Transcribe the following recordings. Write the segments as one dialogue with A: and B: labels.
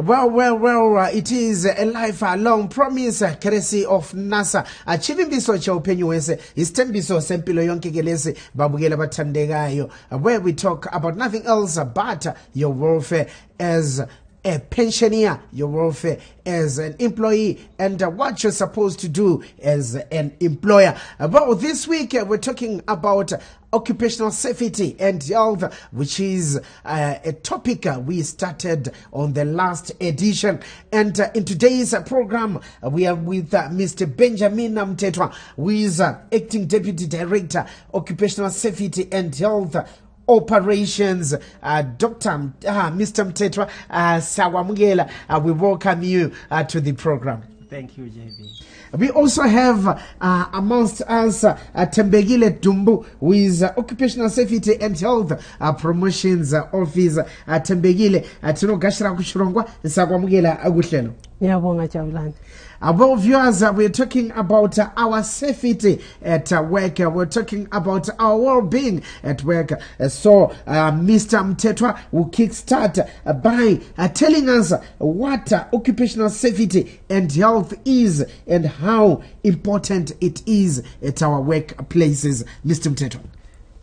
A: Well, it is a lifelong promise, courtesy of NASA. Achieving biso cha upenyu wese, istembiso sempilo yonke gelese, babugela batandegayo, where we talk about nothing else but your welfare as a pensioner, your welfare as an employee, and what you're supposed to do as an employer. Well, this week we're talking about occupational safety and health, which is a topic we started on the last edition. And in today's program, we are with Mr. Benjamin Mtetwa, who is Acting Deputy Director, Occupational Safety and Health Operations. Mr. Mtetwa Sawamugela, we welcome you to the program.
B: Thank you, JB.
A: We also have amongst us Tembegile Dumbu, who is Occupational Safety and Health Promotions Office. Tembegile, Tino Gashra Kushurongwa, Sawamugela Agushelo.
C: Yabonga Chavlan.
A: About viewers, we're talking about our safety at work. We're talking about our well-being at work. So, Mr. Mtetwa will kickstart by telling us what occupational safety and health is and how important it is at our workplaces. Mr. Mtetwa.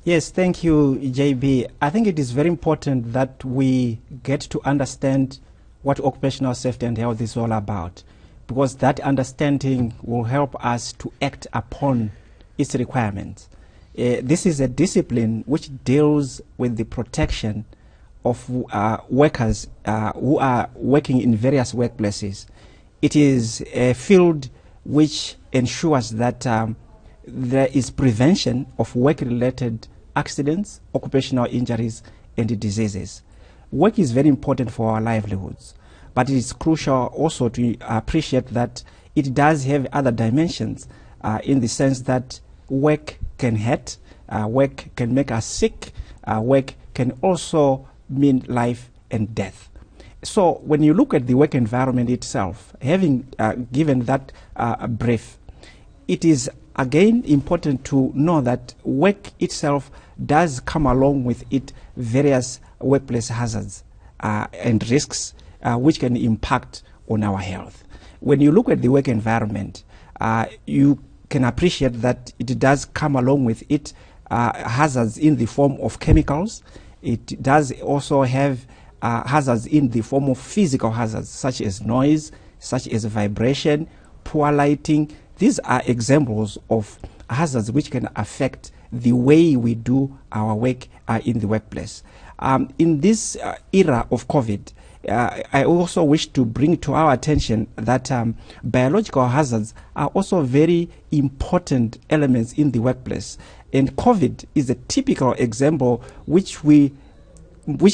B: Yes, thank you, JB. I think it is very important that we get to understand what occupational safety and health is all about, because that understanding will help us to act upon its requirements. This is a discipline which deals with the protection of workers who are working in various workplaces. It is a field which ensures that there is prevention of work-related accidents, occupational injuries, and diseases. Work is very important for our livelihoods, but it is crucial also to appreciate that it does have other dimensions in the sense that work can hurt, work can make us sick, work can also mean life and death. So when you look at the work environment itself, having given that brief, it is again important to know that work itself does come along with it various workplace hazards and risks which can impact on our health. When you look at the work environment, you can appreciate that it does come along with it hazards in the form of chemicals. It does also have hazards in the form of physical hazards, such as noise, such as vibration, poor lighting. These are examples of hazards which can affect the way we do our work in the workplace. In this era of COVID, I also wish to bring to our attention that biological hazards are also very important elements in the workplace. And COVID is a typical example which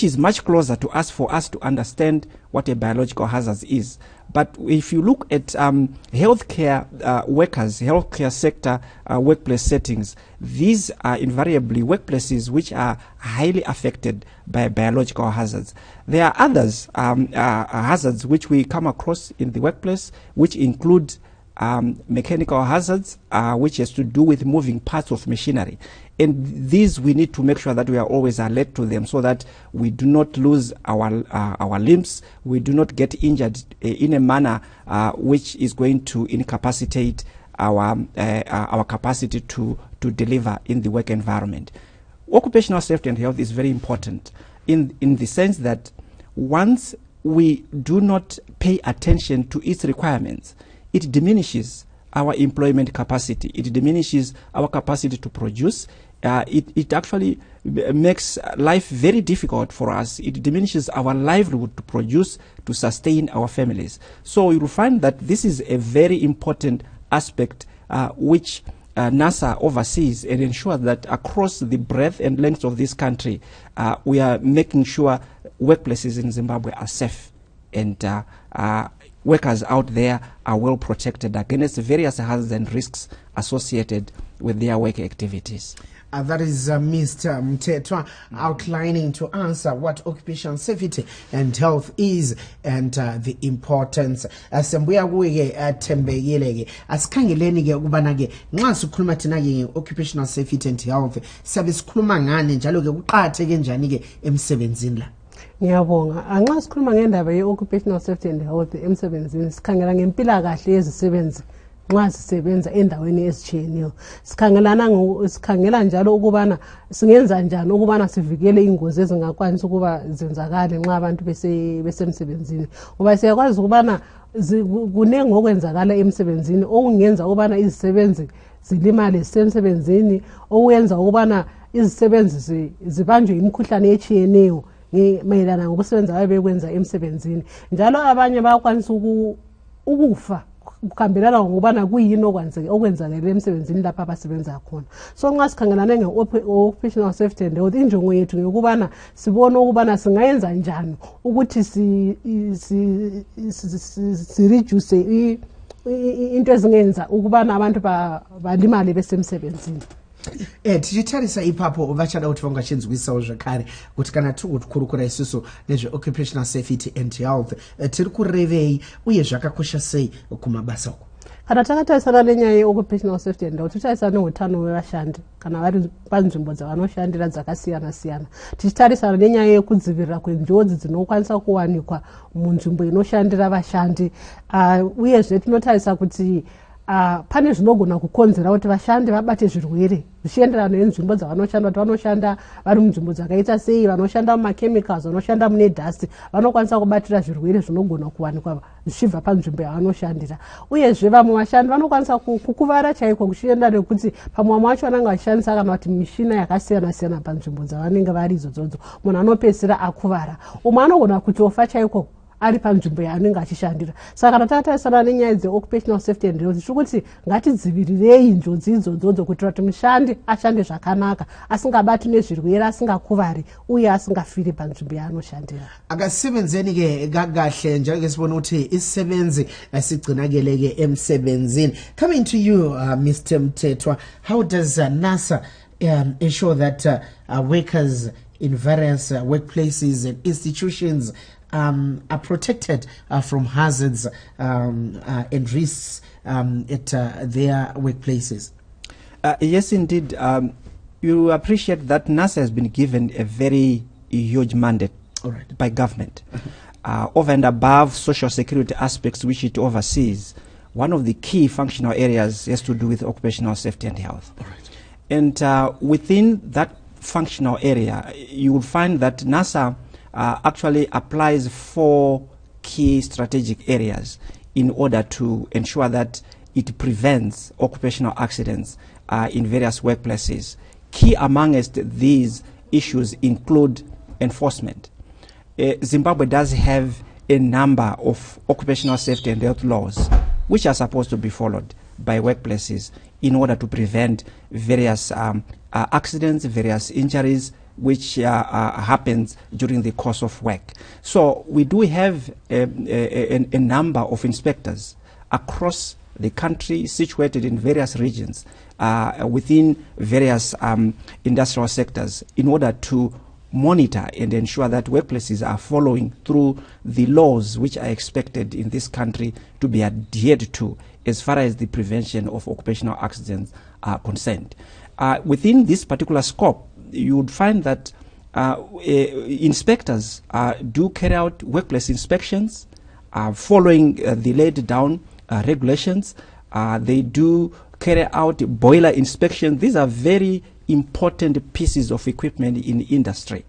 B: is much closer to us for us to understand what a biological hazard is. But if you look at healthcare workers, healthcare sector workplace settings, these are invariably workplaces which are highly affected by biological hazards. There are others hazards which we come across in the workplace, which include mechanical hazards, which has to do with moving parts of machinery. And these we need to make sure that we are always alert to them so that we do not lose our limbs, we do not get injured in a manner which is going to incapacitate our capacity to deliver in the work environment. Occupational safety and health is very important in the sense that once we do not pay attention to its requirements, it diminishes our employment capacity. It diminishes our capacity to produce. It actually makes life very difficult for us. It diminishes our livelihood to produce, to sustain our families. So you will find that this is a very important aspect which NASA oversees and ensures that across the breadth and length of this country, we are making sure workplaces in Zimbabwe are safe and workers out there are well protected against various hazards and risks associated with their work activities.
A: That is Mr. Mtetwa outlining to answer what occupational safety and health is and the importance. Asembuya kuye Tembegile asikhangeleni ke ukubana ke nxa sikhuluma thina ke occupational safety and health sabe sikhuluma ngani njalo ke kuqhatheke njani ke emsebenzini la.
C: Ngiyabonga. Anxa sikhuluma ngendaba ye-occupational safety and health emsebenzini, sikhangela ngempilakahle yezisebenzi nxa sisebenza endaweni ezitshiyeneyo. Sikhangela njalo ukubana singenza njani ukubana sivikele ingozi ezingakwanisa ukuba zenzakale nxa abantu besemsebenzini. Ngoba siyakwazi ukubana kunengi okwenzakala emsebenzini okungenza ukubana izisebenzi zilimale zisemsebenzini, okuyenza ukubana izisebenzi zibanjwe imikhuhlane etshiyeneyo mayelana ngokusebenza abekwenza emsebenzini. Njalo abanye bayakwanisa ukufa kukhambelana ngokubana kuyini okwenzakala emsebenzini lapha abasebenza khona. So nxa sikhangelane nge-occupational safety and health, injongo yethu ngokubana sibone ukubana singayenza njani ukuthi si-reduce into ezingenza ukubana abantu balimale besemsebenzini.
A: Tichitarisa ipapo vachada kuti vangachinzwisawo zvakare kuti kana tiri kukurukura isusu nezve-occupational safety and health tiri kurevei uye zvakakosha sei kumabasa uku.
C: Kana takatarisana nenyaya ye-occupational safety and health tichitarisana neutano hwevashandi kana vari panzvimbo dzavanoshandira dzakasiyana siyana. Tichitarisana nenyaya yekudzivirira kwenjodzi dzinokwanisa kuwanikwa munzvimbo inoshandira vashandi. Uyezve tinotarisa kuti pane zvinogona kukonzera kuti vashandi vabate zvirwere zvichienderana nenzvimbo dzavanoshanda, kuti vanoshanda vari munzvimbo dzakaita sei, vanoshanda mumachemicals, vanoshanda mune dust, vanokwanisa kubatira zvirwere zvinogona kuwanikwa zvichibva panzvimbo yavanoshandira. Uyezve vamwe vashandi vanokwanisa kukuvara chaiko kuchienda nekuti pamwe vamwe vacho vanenge vachishandisa kana kuti mishina yakasiyana siyana panzvimbo dzavanenge vari idzodzo, munhu anopedzisira akuvara, umwe anogona kutofa chaiko ari panzvimbo yaanenge achishandira. Saka kana tatarisana nenyaya dze-occupational safety and health, kuti ngatidzivirirei njodzi idzodzo kuitira kuti mushandi ashande zvakanaka, asingabati nezvirwere, asingakuvari uye asingafiri panzvimbo yaanoshandira.
A: Akasebenzeni-ke kakahle njengeke sibona ukuthi isisebenzi sigcinakele-ke emsebenzini. Coming to you, Mr. Mthethwa, how does NASA ensure that workers in various workplaces and institutions are protected from hazards and risks at their workplaches?
B: Yes, indeed. You appreciate that NASA has been given a very huge mandate by government. Over and above social security aspects which it oversees, one of the key functional areas has to do with occupational safety and health. And within that functional area, you will find that NASA actually applies 4 key strategic areas in order to ensure that it prevents occupational accidents in various workplaces. Key amongst these issues include enforcement. Zimbabwe does have a number of occupational safety and health laws which are supposed to be followed by workplaces in order to prevent various accidents, various injuries, which happens during the course of work. So we do have a number of inspectors across the country situated in various regions within various industrial sectors in order to monitor and ensure that workplaces are following through the laws which are expected in this country to be adhered to as far as the prevention of occupational accidents are concerned. Within this particular scope, you would find that inspectors do carry out workplace inspections following the laid down regulations. They do carry out boiler inspection. These are very important pieces of equipment in the industry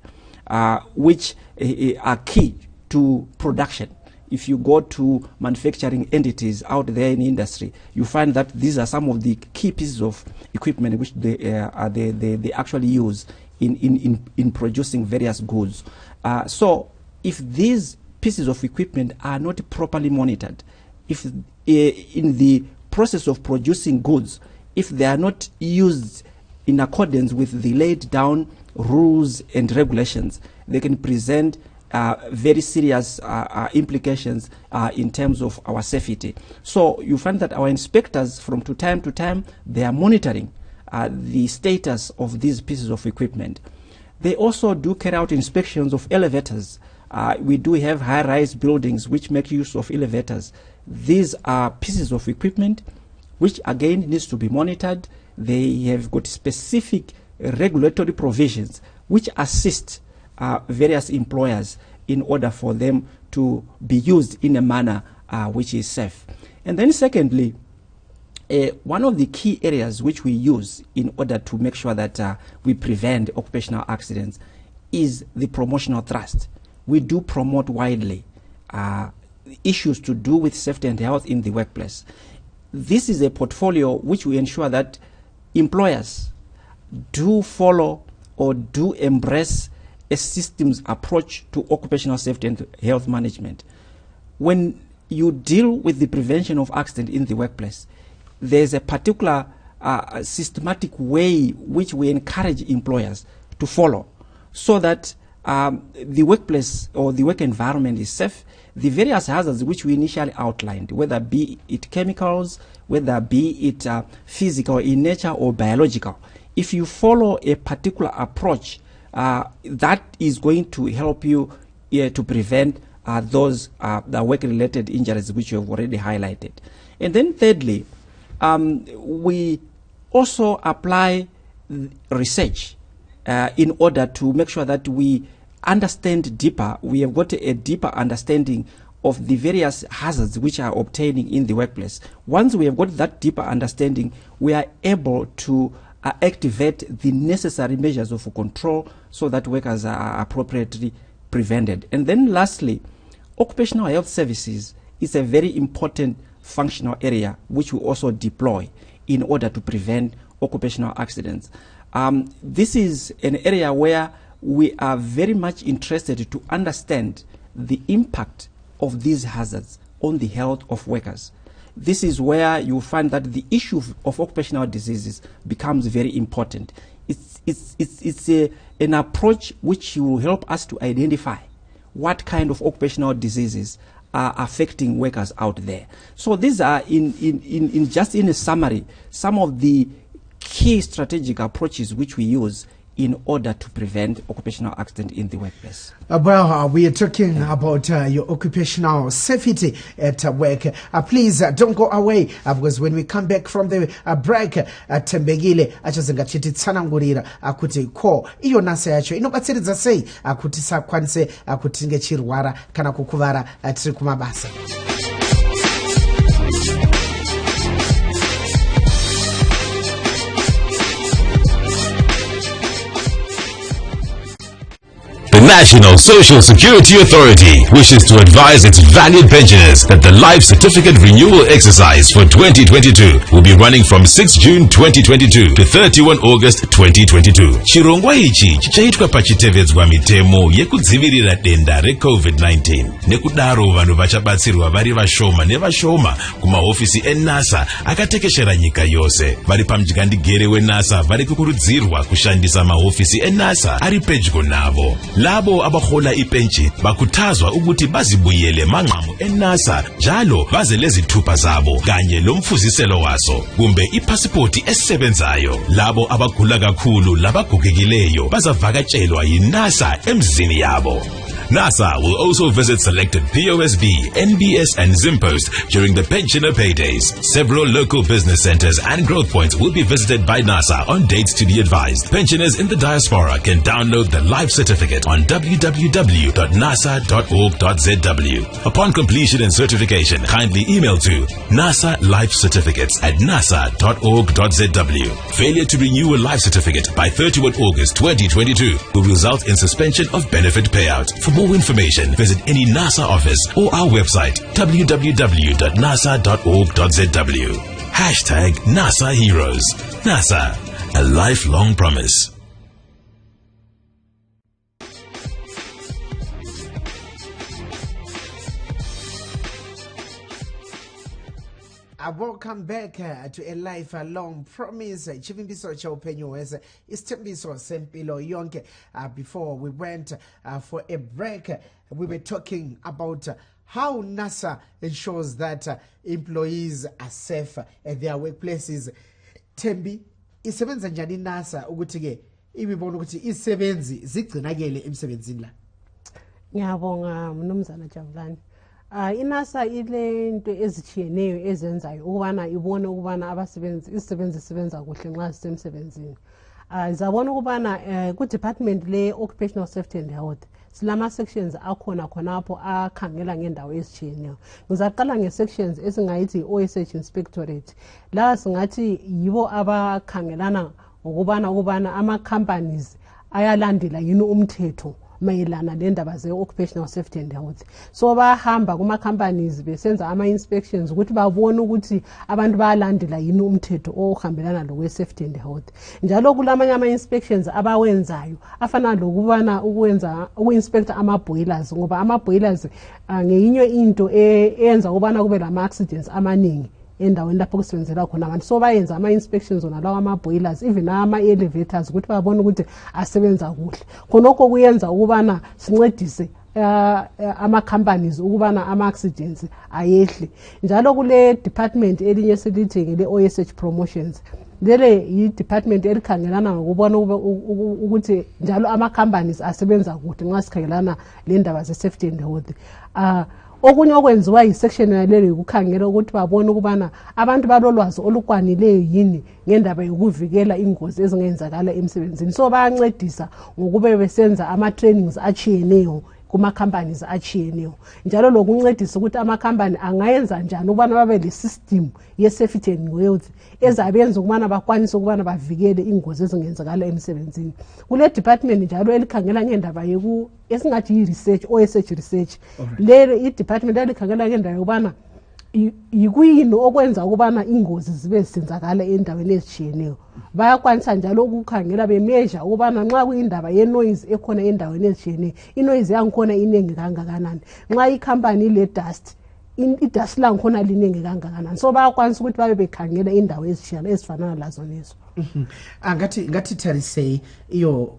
B: which are key to production. If you go to manufacturing entities out there in the industry, you find that these are some of the key pieces of equipment which they actually use in producing various goods. So if these pieces of equipment are not properly monitored, if in the process of producing goods, if they are not used in accordance with the laid down rules and regulations, they can present very serious implications in terms of our safety. So you find that our inspectors from time to time, they are monitoring the status of these pieces of equipment. They also do carry out inspections of elevators. We do have high-rise buildings which make use of elevators. These are pieces of equipment which again needs to be monitored. They have got specific regulatory provisions which assist various employers in order for them to be used in a manner which is safe. And then secondly, one of the key areas which we use in order to make sure that we prevent occupational accidents is the promotional thrust. We do promote widely issues to do with safety and health in the workplace. This is a portfolio which we ensure that employers do follow or do embrace a systems approach to occupational safety and health management. When you deal with the prevention of accident in the workplace, there's a particular systematic way which we encourage employers to follow so that the workplace or the work environment is safe. The various hazards which we initially outlined, whether be it chemicals, whether be it physical in nature or biological, if you follow a particular approach, that is going to help you to prevent those the work-related injuries which you have already highlighted. And then thirdly, we also apply research in order to make sure that we understand deeper. We have got a deeper understanding of the various hazards which are obtaining in the workplace. Once we have got that deeper understanding, we are able to activate the necessary measures of control so that workers are appropriately prevented. And then lastly, occupational health services is a very important functional area which we also deploy in order to prevent occupational accidents. This is an area where we are very much interested to understand the impact of these hazards on the health of workers. This is where you find that the issue of occupational diseases becomes very important. It's an approach which will help us to identify what kind of occupational diseases are affecting workers out there. So these are, in just in a summary, some of the key strategic approaches which we use in order to prevent occupational accident in the workplace.
A: We are talking about your occupational safety at work. Please don't go away because when we come back from the break, Tembegile achazenga chiti tsanangurira akuti ko iyo nasa yacho inobatsiridza sei akuti sakwanise akuti ngechirwara kana kukuvara tiri kumabasa.
D: The National Social Security Authority wishes to advise its valued pensioners that the Life Certificate Renewal Exercise for 2022 will be running from 6 June 2022 to 31 August 2022. Chirongwa ichi chichaitwa pachitevedzwa mitemo yekudzivirira denda re-COVID-19. Nekudaro vanhu vachabatsirwa vari vashoma nevashoma kumahofisi eNASA akatekeshera nyika yose. Vari pamujigandegere weNASA vari kukurudzirwa kushandisa mahofisi eNASA ari pedyo navo. Labo abahola ipension bakhuthazwa ukuthi bazibuyele manqamu eNASA njalo baze lezithupha zabo kanye lomfuziselo waso kumbe ipasipoti esebenzayo. Labo abagula kakhulu labagugekileyo bazavakatshelwa yiNASA emzini yabo. NASA will also visit selected POSB, NBS and Zimpost during the pensioner paydays. Several local business centers and growth points will be visited by NASA on dates to be advised. Pensioners in the diaspora can download the Life Certificate on www.nasa.org.zw. Upon completion and certification, kindly email to NASA Life Certificates at nasa.org.zw. Failure to renew a Life Certificate by 31 August 2022 will result in suspension of benefit payout. For more information, visit any NASA office or our website www.nasa.org.zw. Hashtag NASA Heroes. NASA, a lifelong promise.
A: Welcome back to a lifelong promise. Chivimbiso cha upenyo wese istembiso sempilo yonke. Before we went for a break, we were talking about how NASA ensures that employees are safe at their workplaces. Tembi, isebenza njani NASA ukuthi ke ibibona ukuthi isebenzi zigcinakele emsebenzini la?
C: Ngiyabonga mnumzana Javulani. INASA ile into ezitshiyeneyo ezenzayo ukubana ibone ukubana abasebenzi isebenzi sebenza kuhle nxa sisemsebenzini. Izabona ukubana ku department le occupational safety and health silama-sections akhona khonapho akhangela ngendawo ezitshiyeneyo. Ngizaqala nge-sections esingayithi i-OSH Inspectorate. La singathi yibo abakhangelana ukubana ama-companies ayalandela yini umthetho mayelana lendaba ze-occupational safety and health. So bahamba kuma-companies besenza ama-inspections ukuthi babone ukuthi abantu bayalandela yini umthetho ohambelana lokwe-safety and health. Njalo kulamanye ama-inspections abawenzayo afana lokubana uku-inspector ama-boilers, ngoba ama-boilers ngeyinye into eyenza ukubana kube lama-accidents amaningi endaweni lapho kusebenzela khona abantu. So bayenza ama-inspections on lawa ama-boilers, even ama-elevators, ukuthi babone ukuthi asebenza kuhle. Khonokho kuyenza ukubana sincedise ama-companies ukubana ama-accidents ayehle. Njalo kule department elinye silithi ngele-OSH Promotions. Lele yi-department elikhangelana ngokubona ukuthi njalo ama-companies asebenza kuhle nxa sikhangelana lendaba ze-safety and health. Okunye okwenziwa yi-section yalelo ukukhangela ukuthi babone ukubana abantu balolwazi olukwanileyo yini ngendaba yokuvikela ingozi ezingenzakala emsebenzini. So bayancedisa ngokube besenza ama-trainings achiyeneyo kuma-companies achiyeneyo. Njalo lokuncedisa ukuthi ama-company angayenza njani ukubana babe le-system ye-safety and health ezabenza ukubana bakwanise ukubana bavikele ingozi ezingenzakala emsebenzini. Kule department njalo elikhangela ngendaba esingathi yi-research, OSH Research. Lele i-department elikhangela ngendaba yokubana yikuyini okwenza ukubana ingozi zibe zisenzakala endaweni ezitshiyeneyo. Bayakwanisa njalo ukukhangela bemeasure ukubana nxa kuyindaba ye-noise ekhona endaweni ezitshiyeneyo, i-noise yangikhona iningi kangakanani. Nxa i-company ile-dust, i-dust langikhona liningi kangakanani. So bayakwanisa ukuthi babe bekhangela indawo ezitshiyeneyo ezifanana lazo nezo.
A: Ngathi tarise iyo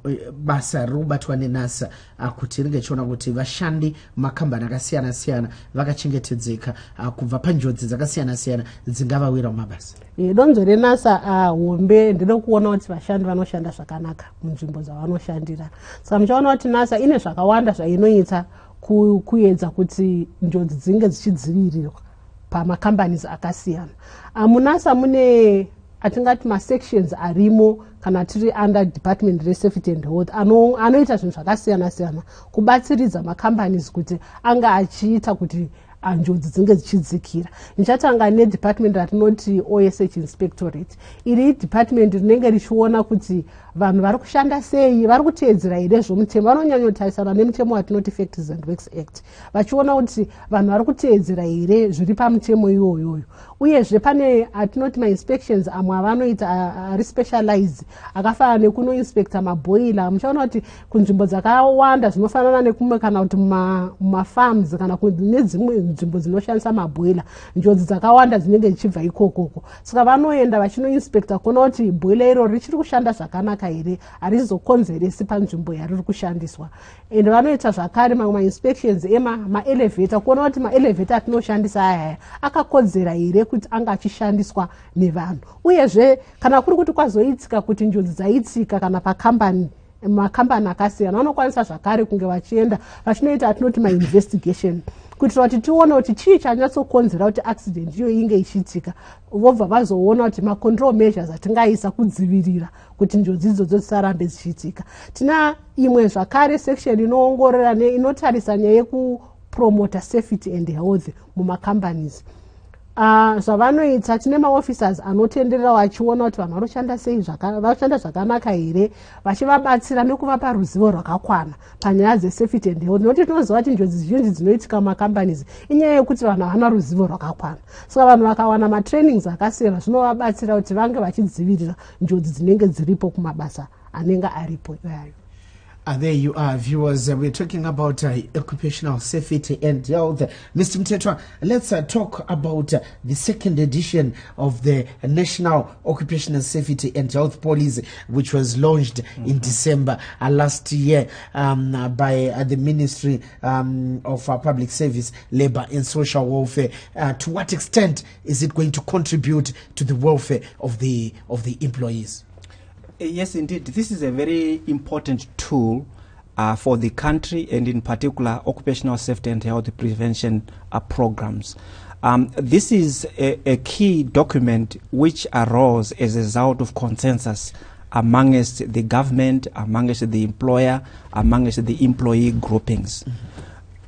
A: basa rubatwane nasa akuti ngechona kuti vashandi makambana akasiyana siyana vakachengetedzeka kubva panjodzi dzakasiyana siyana dzingavawira mumabasa.
C: Donzo renasa hombe ndinokuona kuti vashandi vanoshanda zvakanaka munzvimbo dzavanoshandira. Saka muchaona kuti nasa ine zvakawanda zvainoita kuedza kuti njodzi dzinge dzichidzivirirwa pama-companies akasiyana. Munasa mune atingati ma-sections arimo kana tiri under department re-safety and health anoita zvinhu zvakasiyana siyana kubatsiridza ma-companies kuti anga achiita kuti njodzi dzinge dzichidzikira. Nichatanga ne-department ratinoti OSH Inspectorate. Iri department rinenge richiona kuti vanhu vari kushanda sei, vari kuteedzera here zvomutemo. Vanonyanyotarisana nemutemo watinoti Factories and Works Act, vachiona kuti vanhu vari kuteedzera here zviri pamutemo iwoyoyo. Uyezve pane atinoti ma-inspections amwe avanoita ari specialize akafana nekunoinspecta maboiler. Muchaona kuti kunzvimbo dzakawanda zvinofanana nekumwe kana kuti mumafarms kana nedzimwe nzvimbo dzinoshandisa maboiler, njodzi dzakawanda dzinenge dzichibva ikokoko. Saka vanoenda vachinoinspecta kuona kuti boiler iro richiri kushanda zvakanaka here, harizokonzeresi panzvimbo yariri kushandiswa. Ende vanoita zvakare mamwe ma-inspections ma-elevator kuona kuti ma-elevator atinoshandisa aya akakodzera here kuti anga achishandiswa nevanhu. Uyezve kana kuri kuti kwazoitsika kuti njodzi dzaitsika kana pakambani makambani akasiyana vanokwanisa zvakare kunge vachienda vachinoita atinoti ma-investigation kuitira kuti tione kuti chii chanyatsokonzera kuti accident iyo inge ichiitika. Vobva vazoona kuti ma-control measures atingaisa kudzivirira kuti njodzi idzodzo dzisarambe dzichiitika. Tina imwe zvakare section inoongorora inotarisa nyaya yekupromota safety and health muma-companies. Zvavanoita tine ma-officers anotenderera vachiona kuti vanhu vanoshanda sei, vanoshanda zvakanaka here, vachivabatsira nekuvapa ruzivo rwakakwana panyaya dze-safety and health. Nokuti tinoziva kuti njodzi zhinji dzinoitika muma-companies inyaya yekuti vanhu havana ruzivo rwakakwana. Saka vanhu vakawana ma-trainings akasiyana zvinovabatsira kuti vange vachidzivirira njodzi dzinenge dziripo kumabasa anenge aripo iwayo.
A: There you are, viewers. We're talking about occupational safety and health. Mr. Mtetwa, let's talk about the second edition of the National Occupational Safety and Health Policy, which was launched in December last year by the Ministry of Public Service, Labour and Social Welfare. To what extent is it going to contribute to the welfare of the employees?
B: Yes, indeed. This is a very important tool for the country and in particular occupational safety and health prevention programs. This is a key document which arose as a result of consensus amongst the government, amongst the employer, amongst the employee groupings.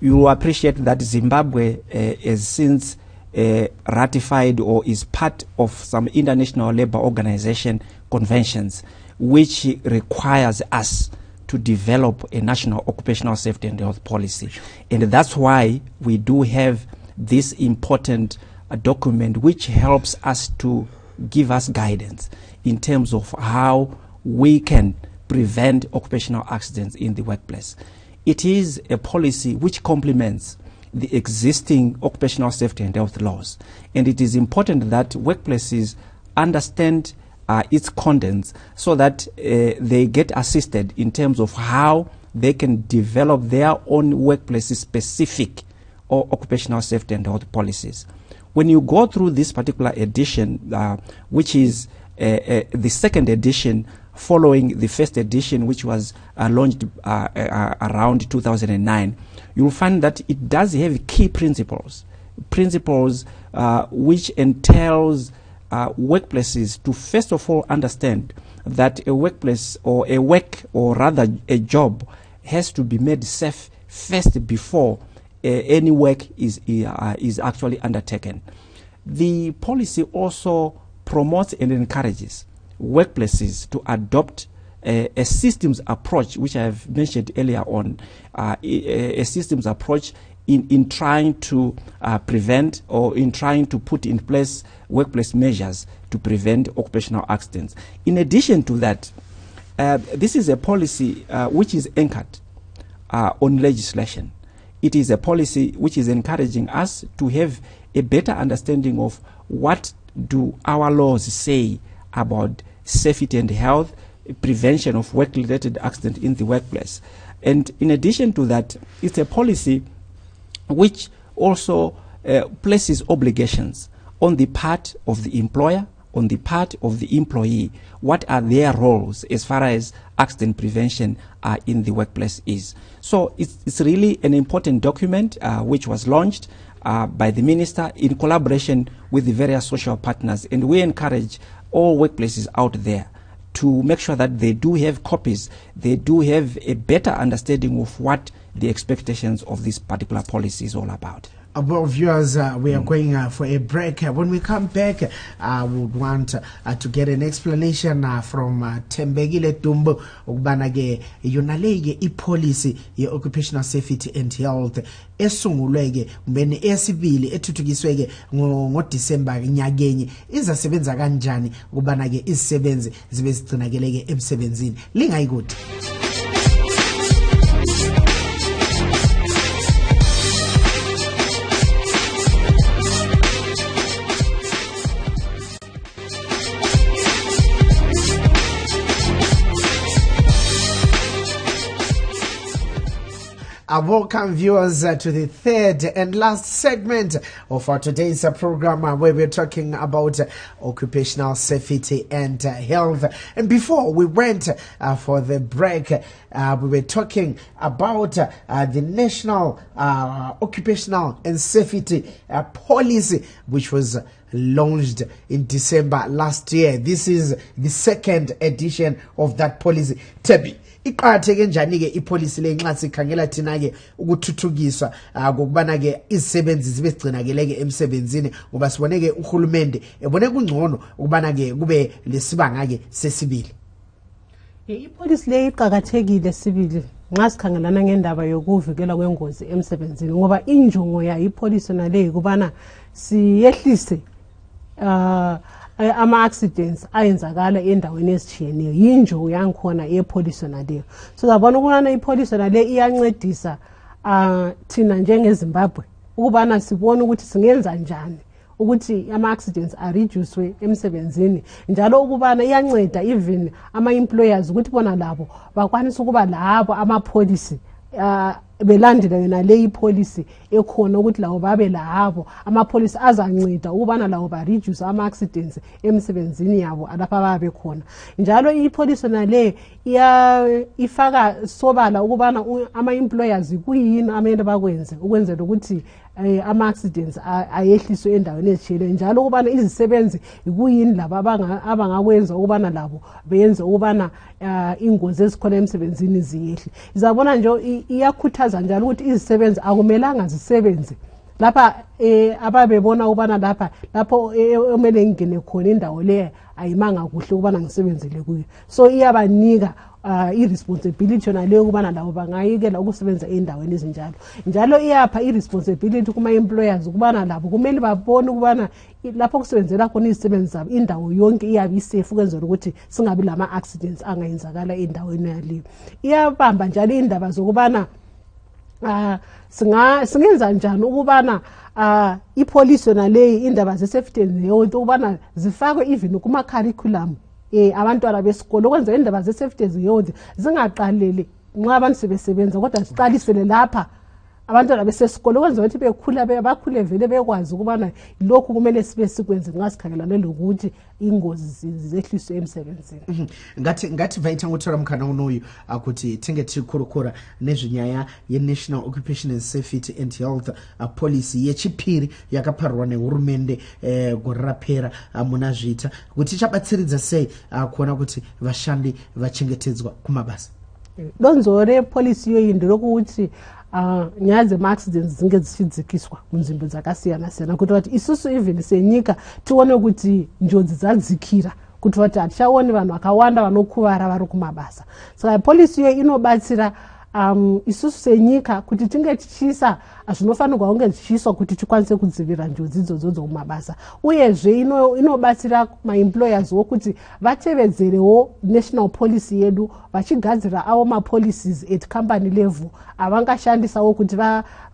B: You will appreciate that Zimbabwe has since ratified or is part of some international labor organization conventions, which requires us to develop a national occupational safety and health policy. And that's why we do have this important document which helps us to give us guidance in terms of how we can prevent occupational accidents in the workplace. It is a policy which complements the existing occupational safety and health laws. And it is important that workplaces understand its contents so that they get assisted in terms of how they can develop their own workplace-specific or occupational safety and health policies. When you go through this particular edition, which is the second edition following the first edition, which was launched around 2009, you'll find that it does have key principles which entails workplaces to first of all understand that a workplace or a work or rather a job has to be made safe first before any work is actually undertaken. The policy also promotes and encourages workplaces to adopt a systems approach, which I have mentioned earlier on, a systems approach in trying to prevent or in trying to put in place workplace measures to prevent occupational accidents. In addition to that, this is a policy which is anchored on legislation. It is a policy which is encouraging us to have a better understanding of what do our laws say about safety and health, prevention of work-related accident in the workplace. And in addition to that, it's a policy which also places obligations on the part of the employer, on the part of the employee. What are their roles as far as accident prevention in the workplace is? So it's really an important document which was launched by the minister in collaboration with the various social partners, and we encourage all workplaces out there to make sure that they do have copies, they do have a better understanding of what the expectations of this particular policy is all about.
A: Well, viewers, we are going for a break. When we come back, I would want to get an explanation from Tembegile Tumbo ukubanake yonalege ipolicy ye occupational safety and health esungulweke mbeni esibili ethuthukisweke ngoDisemba nyakenye izasebenza kanjani ukubanake izisebenzi zibe zigcinakeleke emsebenzini lingayikude. Welcome viewers to the third and last segment of our today's program where we're talking about occupational safety and health. And before we went for the break, we were talking about the National Occupational and Safety Policy, which was launched in December last year. This is the second edition of that policy. Tebi, iqhatheke njani ke ipolicy le nxa sikhangela thina ke ukuthuthukiswa kokubana ke izisebenzi zibe sigcinakeleke emsebenzini ngoba sibone ke uhulumende ebone kungcono ukubana ke kube lesibanga ke sesibili.
C: Ipolicy le iqhakathekile sibili nxa sikhangelana ngendaba yokuvikela kwengozi emsebenzini ngoba injongo ya ipolicy nale kubana siyehlise ama-accidents ayenzakala endaweni ezitshiyeneyo yinjongo yankhona yepolicy naleyo. So zabona ukubana ipolicy nale iyancedisa thina njengeZimbabwe ukubana sibone ukuthi singenza njani ukuthi ama-accidents areducewe emsebenzini, njalo ukubana iyanceda even ama-employers ukuthi bona labo bakwanisa ukuba labo ama-policy belandela yona le ipolicy ekhona ukuthi lawo babe labo ama-policy azanceda ukubana lawo ba-reduce ama-accidents emsebenzini yabo alapha babe khona. Njalo ipolicy nale ifaka sobala ukubana ama-employers kuyini amele bakwenze ukwenzela ukuthi ama-accidents ayehliswe endaweni ezitshiyeneyo, njalo ukubana izisebenzi kuyini labo abangakwenza ukubana labo beyenze ukubana ingozi ezikhona emsebenzini ziyehle. Izabona nje iyakhuthaza njalo ukuthi izisebenzi akumelanga zisebenze lapha ababebona ukubana lapho omele ngene khona indawo le ayimanga kuhle ukubana ngisebenzele kuyo. So iyabanika i-responsibility yona leyo ukubana labo bangayekela ukusebenza endaweni ezinjalo. Njalo iyapha i-responsibility kuma-employers ukubana labo kumele babone ukubana lapho kusebenzela khona izisebenzi zabo indawo yonke iyabe isafe ukwenzela ukuthi singabi lama-accidents angayenzakala endaweni yaleyo. Iyabamba njalo indaba zokubana singenza njani ukubana ipolice yona leyi indaba ze-safety and health ukubana zifakwe even kuma-curriculum abantwana besikolo ukwenza indaba ze-safety and health zingaqaleli nxa abantu sebesebenza kodwa ziqalisele lapha abantwana besesikolo ukwenza ukuthi bekhula bakhule vele bekwazi ukubana lokhu kumele sibe sikwenze nxa sikhangelane lokuthi ingozi zehliswe emsebenzini.
A: ngathi vaita ngutora mukana unoyu akuti tinge tirikurukura nezvenyaya yenational occupational safety and health policy yechipiri yakaparwa nehurumende gore rapera muna zvita kuti ichabatsiridza sei kuona kuti vashandi vachengetedzwa kumabasa.
C: Donzo repolicy iyoyi nderokuti nyaya dzema-accidents dzinge dzichidzikiswa munzvimbo dzakasiyana-siyana kuti vati isusu even senyika tione kuti njodzi dzadzikira kuti vati hatichaoni vanhu vakawanda vanokuvara vari kumabasa. Saka polisi iyoyi inobatsira isusu senyika kuti tinge tichiisa zvinofanirwa kunge zvichiiswa kuti tikwanise kudzivirira njodzi idzodzo kumabasa. Uyezve inobatsira ma-employers wokuti vatevedzerewo national policy yedu vachigadzira avo ma-policies at company level avangashandisawo kuti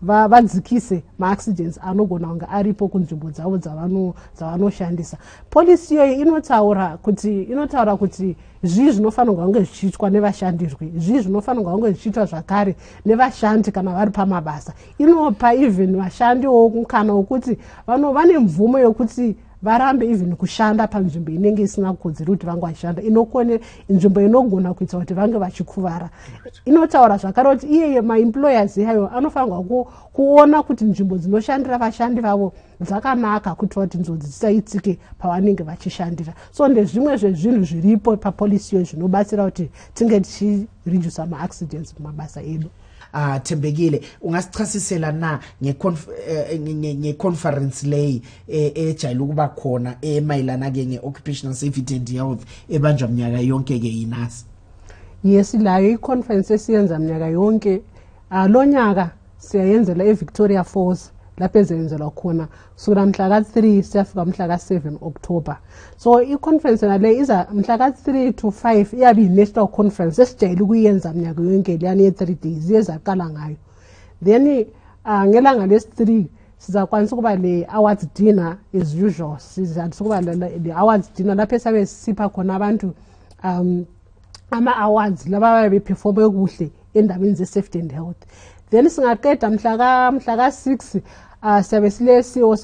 C: vadzikise ma-accidents anogona kunge aripo kunzvimbo dzavo dzavanoshandisa. Policy iyoyi inotaura kuti zvii zvinofanirwa kunge zvichiitwa nevashandirwi, zvii zvinofanirwa kunge zvichiitwa zvakare nevashandi kana vari pamabasa. Inopa even vashandiwo mukana wokuti vane mvumo yokuti varambe even kushanda panzvimbo inenge isina kukodzera kuti vangashanda, inokone nzvimbo inogona kuita kuti vange vachikuvara. Inotaura zvakare kuti iye ma-employers yayo anofanirwa kuona kuti nzvimbo dzinoshandira vashandi vavo dzakanaka kuti vati njodzi dzisaitike pavanenge vachishandira. So ndezvimwe zvezvinhu zviripo papolisi iyo zvinobatsira kuti tinge tichireduce ma-accidents mumabasa edu.
A: Tembekile ungasichasisela na ngeconference leyi ejayele ukuba khona emayilana ke ngeoccupational safety and health ebanjwa mnyaka yonke ke inasi?
C: Yes, layo iconference esiyenza mnyaka yonke. Lo nyaka siyayenzela eVictoria Falls lapho ezenzelwa khona kusukela mhla ka-3 siyafika mhla ka-7 October. So i-conference nale iza mhla ka-3 to 5 iyabe i-national conference esijayele ukuyenza mnyaka yonke leyani ye-3 days iyezaqala ngayo. Then ngelanga lesi-3 sizakwanisa ukuba le-awards dinner as usual. Sizakwanisa ukuba le-awards dinner lapho esabe sipha khona abantu ama-awards laba ababe performe kuhle endabeni ze-safety and health. Then singaqeda mhla ka-6 siyabe sile-CEO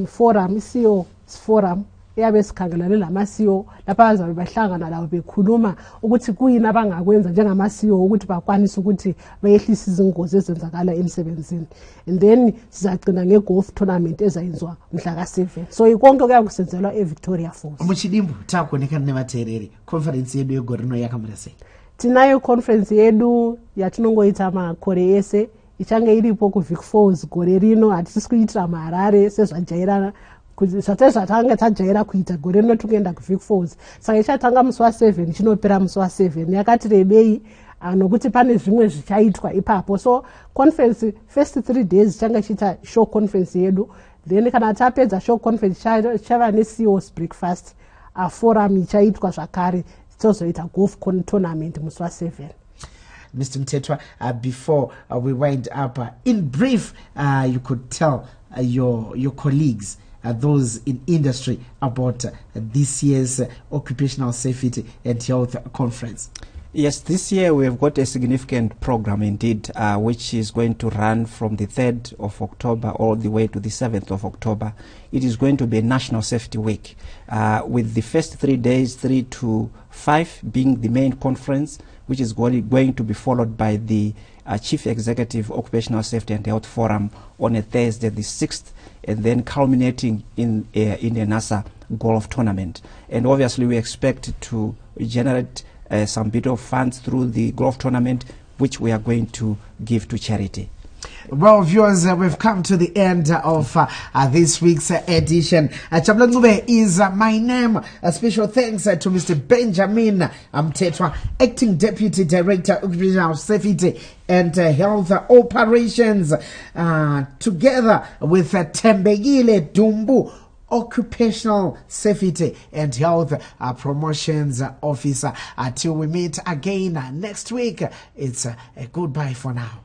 C: forum, i-CEO forum eyabe sikhangelane lama-CEO lapho abazabe bahlangana lawo bekhuluma ukuthi kuyini abangakwenza njengama-CEO ukuthi bakwanise ukuthi bayehlise izingozi ezenzakala emsebenzini. And then sizagcina nge-golf tournament ezayenziwa mhla ka-7. So ikonke kuyakusenzelwa eVictoria Falls.
A: Muchidimbu takuonekana nevateereri conference yedu yegorino yakamira sei?
C: Tinayo conference yedu yatinongoita makore ese ichange iripo kuVic Falls gore rino. Hatisi kuitira maHarare sezvajairana zvatanga tajaira kuita gore rino tikuenda kuVic Falls. Saka ichatanga musi wa7 chinopera musi wa7. Yakati rebei nokuti pane zvimwe zvichaitwa ipapo. So conference first 3 days changa chita show conference yedu. Then kana tapedza show conference chava ne-CEO's breakfast. Forum ichaitwa zvakare. Tozoita golf tournament musi wa7.
A: Mr. Mthethwa, before we wind up, in brief, you could tell your colleagues, those in industry, about this year's Occupational Safety and Health Conference.
B: Yes, this year we have got a significant program indeed, which is going to run from the 3rd of October all the way to the 7th of October. It is going to be a National Safety Week, with the first 3 days, 3 to 5, being the main conference, which is going to be followed by the Chief Executive Occupational Safety and Health Forum on a Thursday, the 6th, and then culminating in the NASA golf tournament. And obviously we expect to generate some bit of funds through the golf tournament, which we are going to give to charity.
A: Well, viewers, we've come to the end of this week's edition. Chabula Ncube is my name. A special thanks to Mr. Benjamin Mtetwa, Acting Deputy Director, Occupational Safety and Health Operations, together with Tembegile Dumbu, Occupational Safety and Health Promotions Officer. Till we meet again next week, it's a goodbye for now.